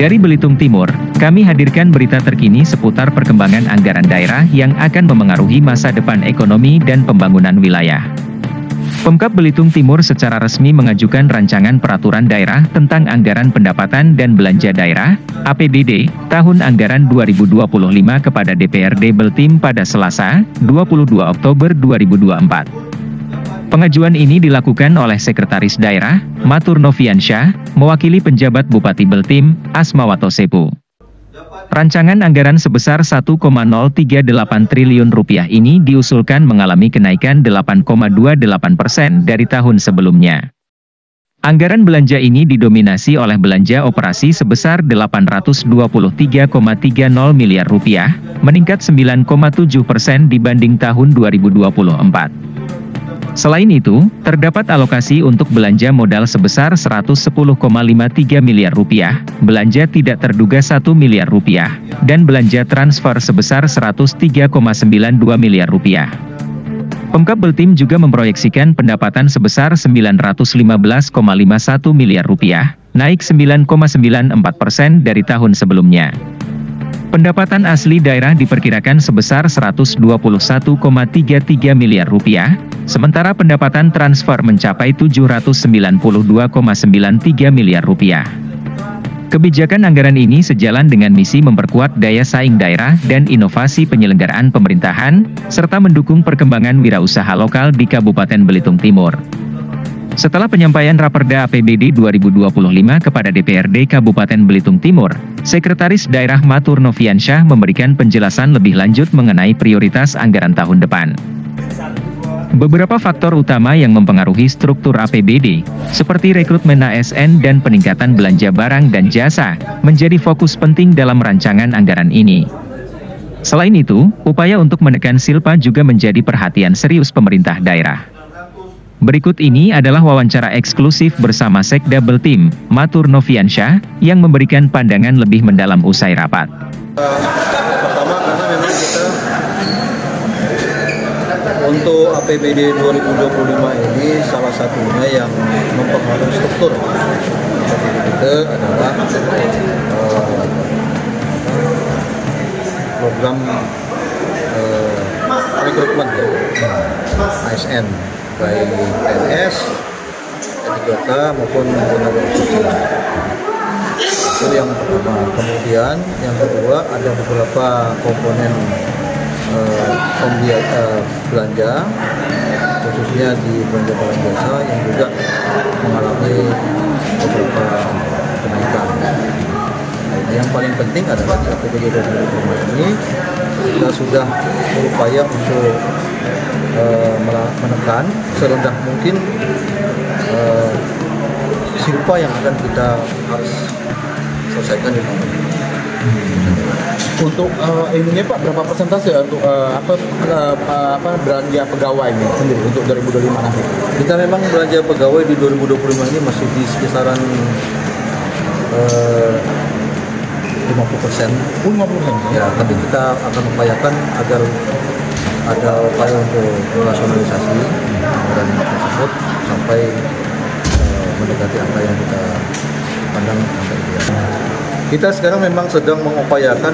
Dari Belitung Timur, kami hadirkan berita terkini seputar perkembangan anggaran daerah yang akan memengaruhi masa depan ekonomi dan pembangunan wilayah. Pemkab Belitung Timur secara resmi mengajukan rancangan peraturan daerah tentang anggaran pendapatan dan belanja daerah, APBD, tahun anggaran 2025 kepada DPRD Beltim pada Selasa, 22 Oktober 2024. Pengajuan ini dilakukan oleh Sekretaris Daerah, Matur Noviansyah, mewakili penjabat Bupati Beltim, Asmawato Sepu. Rancangan anggaran sebesar 1,038 triliun rupiah ini diusulkan mengalami kenaikan 8,28% dari tahun sebelumnya. Anggaran belanja ini didominasi oleh belanja operasi sebesar 823,30 miliar rupiah, meningkat 9,7% dibanding tahun 2024. Selain itu, terdapat alokasi untuk belanja modal sebesar 110,53 miliar rupiah, belanja tidak terduga 1 miliar rupiah, dan belanja transfer sebesar 103,92 miliar rupiah. Pemkab Beltim juga memproyeksikan pendapatan sebesar 915,51 miliar rupiah, naik 9,94% dari tahun sebelumnya. Pendapatan asli daerah diperkirakan sebesar 121,33 miliar rupiah, sementara pendapatan transfer mencapai 792,93 miliar rupiah. Kebijakan anggaran ini sejalan dengan misi memperkuat daya saing daerah dan inovasi penyelenggaraan pemerintahan, serta mendukung perkembangan wirausaha lokal di Kabupaten Belitung Timur. Setelah penyampaian Raperda APBD 2025 kepada DPRD Kabupaten Belitung Timur, Sekretaris Daerah Matur Noviansyah memberikan penjelasan lebih lanjut mengenai prioritas anggaran tahun depan. Beberapa faktor utama yang mempengaruhi struktur APBD, seperti rekrutmen ASN dan peningkatan belanja barang dan jasa, menjadi fokus penting dalam rancangan anggaran ini. Selain itu, upaya untuk menekan silpa juga menjadi perhatian serius pemerintah daerah. Berikut ini adalah wawancara eksklusif bersama Sekda Beltim, Matur Noviansyah, yang memberikan pandangan lebih mendalam usai rapat. Pertama, karena memang kita untuk APBD 2025 ini salah satunya yang mempengaruhi struktur kita adalah program rekrutmen ASN, baik PNS, P3K maupun tenaga usaha. Itu yang pertama. Kemudian yang kedua ada beberapa komponen belanja, khususnya di belanja barang jasa yang juga mengalami beberapa kenaikan. Nah, yang paling penting adalah di APBD 2025 ini kita sudah berupaya untuk menekan serendah mungkin silpa yang akan kita harus selesaikan di tahun ini. Untuk ini Pak, berapa persentase untuk belanja pegawai ini sendiri untuk 2025 nanti? Kita memang belanja pegawai di 2025 ini masih di sekitaran 50%. 50%? Ya, tapi kita akan upayakan agar ada upaya untuk rasionalisasi anggaran tersebut sampai mendekati angka yang kita pandang angka ideal. Kita sekarang memang sedang mengupayakan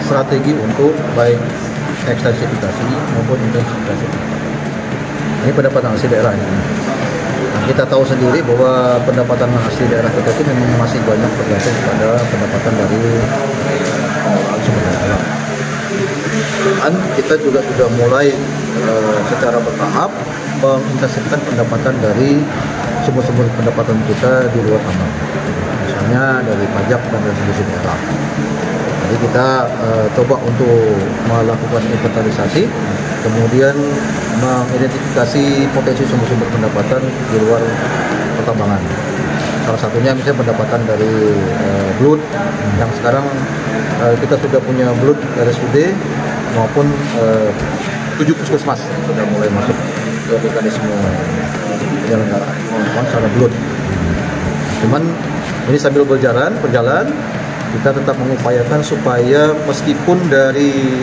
strategi untuk baik ekstensifikasi maupun intensifikasi. Ini pendapatan asli daerah. Nah, kita tahu sendiri bahwa pendapatan asli daerah kita itu memang masih banyak bergantung pada pendapatan dari sumber daya alam. Dan kita juga sudah mulai secara bertahap mengintensifkan pendapatan dari sumber-sumber pendapatan kita di luar tambang, misalnya dari pajak dan retribusi daerah. Jadi kita coba untuk melakukan inventarisasi, kemudian mengidentifikasi potensi sumber-sumber pendapatan di luar pertambangan. Salah satunya misalnya pendapatan dari BLUT, yang sekarang kita sudah punya BLUT RSUD maupun 7 puskesmas sudah mulai masuk ke mekanisme penyelenggaraan secara BLUT. Cuman ini sambil berjalan, kita tetap mengupayakan supaya meskipun dari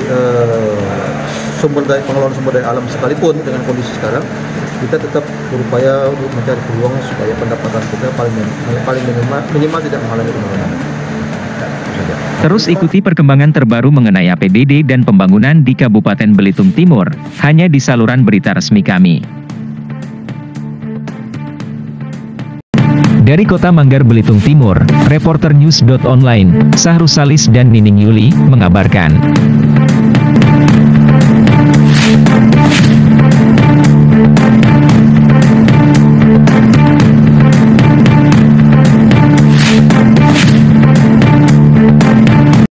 pengelolaan sumber daya alam sekalipun dengan kondisi sekarang, kita tetap berupaya untuk mencari peluang supaya pendapatan kita paling minimal tidak mengalami penurunan. Terus ikuti perkembangan terbaru mengenai APBD dan pembangunan di Kabupaten Belitung Timur, hanya di saluran berita resmi kami. Dari Kota Manggar Belitung Timur, Reporter News.online, Sahrus Salis dan Nining Yuli, mengabarkan.